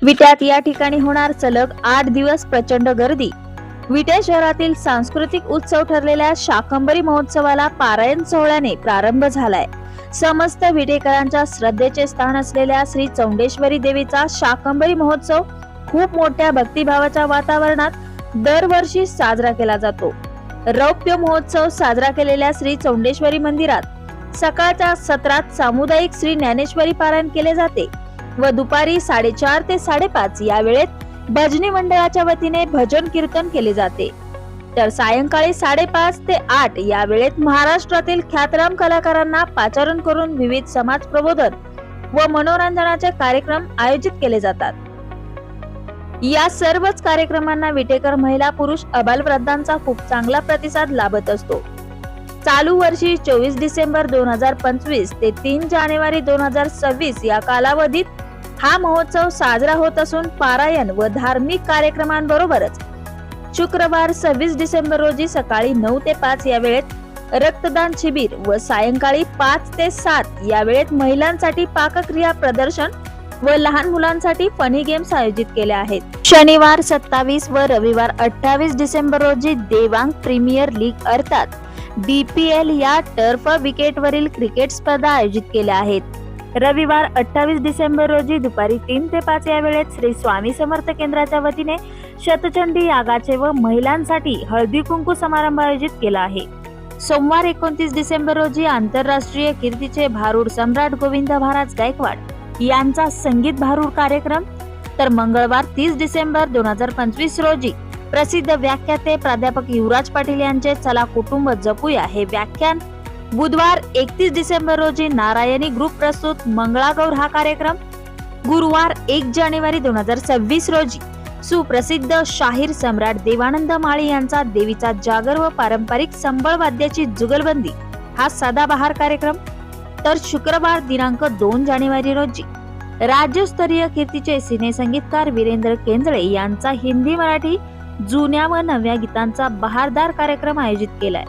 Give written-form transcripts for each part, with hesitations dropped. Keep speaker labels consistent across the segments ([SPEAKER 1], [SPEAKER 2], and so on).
[SPEAKER 1] विट्यात या ठिकाणी होणार सलग 8 दिवस प्रचंड गर्दी। विटे शहरातील सांस्कृतिक उत्सव ठरलेल्या शाकंभरी महोत्सवाला पारायण सोहळ्याने प्रारंभ झालाय। समस्त विटेकरांच्या श्रद्धेचे स्थान असलेल्या श्री चौंडेश्वरी देवीचा शाकंभरी महोत्सव खूप मोठ्या भक्तिभावाच्या वातावरणात दरवर्षी साजरा केला जातो। रौप्य महोत्सव साजरा केलेल्या श्री चौंडेश्वरी मंदिरात सकाळच्या सत्रात सामुदायिक श्री ज्ञानेश्वरी पारायण केले जाते व दुपारी 4:30 ते 5:30 या वेळेत भजनी मंडळाच्या वतीने भजन कीर्तन केले जाते। तर सायंकाळी 5:30 ते 8 या वेळेत महाराष्ट्रातील ख्यातनाम कलाकारांना पाचारण करून विविध समाज प्रबोधन व मनोरंजनाचे कार्यक्रम आयोजित केले जातात। या सर्वच कार्यक्रमांना विटेकर महिला पुरुष अबालवृद्धांचा खूप चांगला प्रतिसाद लाभत असतो। चालू वर्षी 24 डिसेंबर 2025 ते 3 जानेवारी 2026 या कालावधीत हा महोत्सव साजरा होत असून पारायण व धार्मिक कार्यक्रमांबरोबरच शुक्रवार 26 डिसेंबर रोजी सकाळी 9 ते 5 या वेळेत रक्तदान शिबिर व सायंकाळी 5 ते 7 या वेळेत महिलांसाठी पाकक्रिया प्रदर्शन व लहान मुलांसाठी फनी गेम्स आयोजित केले आहेत। शनिवार 27 व रविवार 28 डिसेंबर रोजी देवांग प्रीमियर लीग अर्थात DPL या टर्फ विकेटवरील क्रिकेट स्पर्धा आयोजित केल्या आहेत। रविवार 28 डिसेंबर रोजी दुपारी 3 ते 5 या वेळेत श्री स्वामी समर्थ केंद्राच्या वतीने शतचंडी यागाचे व महिलांसाठी हळदी कुंकू समारंभ आयोजित केला आहे। सोमवार 29 डिसेंबर रोजी आंतरराष्ट्रीय कीर्तीचे भारूड सम्राट गोविंद महाराज गायकवाड यांचा संगीत भारूड कार्यक्रम, तर मंगळवार 30 डिसेंबर 2025 रोजी प्रसिद्ध व्याख्याते प्राध्यापक युवराज पाटील यांचे चला कुटुंब जपूया हे व्याख्यान, बुधवार 31 डिसेंबर रोजी नारायणी ग्रुप प्रस्तुत मंगळागौर हा कार्यक्रम, गुरुवार 1 जानेवारी 2026 रोजी सुप्रसिद्ध शाहीर सम्राट देवानंद माळी यांचा देवीचा जागर व पारंपरिक संबळ वाद्याची जुगलबंदी हा सदाबहार कार्यक्रम, तर शुक्रवार दिनांक 2 जानेवारी रोजी राज्यस्तरीय कीर्तीचे सिने संगीतकार वीरेंद्र केंजळे यांचा हिंदी मराठी जुन्या व नव्या गीतांचा बहारदार कार्यक्रम आयोजित केलाय।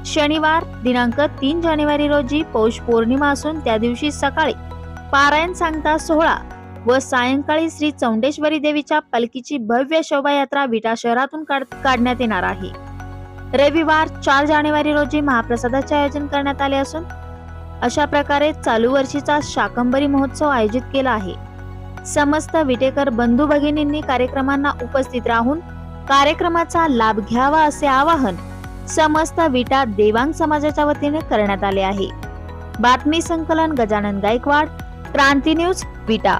[SPEAKER 1] शनिवार दिनांक 3 जानेवारी रोजी पौष पौर्णिमा असून त्या दिवशी सकाळी पारायण सांगता सोहळा व सायंकाळी श्री चौंडेश्वरी देवीच्या पालखीची भव्य शोभायात्रा विटा शहरातून काढण्यात येणार आहे। रविवार 4 जानेवारी रोजी महाप्रसादाचे आयोजन करण्यात आले असून अशा प्रकारे चालू वर्षीचा शाकंभरी महोत्सव आयोजित केला आहे। समस्त विटेकर बंधू भगिनींनी कार्यक्रमांना उपस्थित राहून कार्यक्रमाचा लाभ घ्यावा असे आवाहन समस्त विटा देवांग समाजाच्या वतीने करण्यात आले आहे। बातमी संकलन गजानन गायकवाड, क्रांती न्यूज, विटा।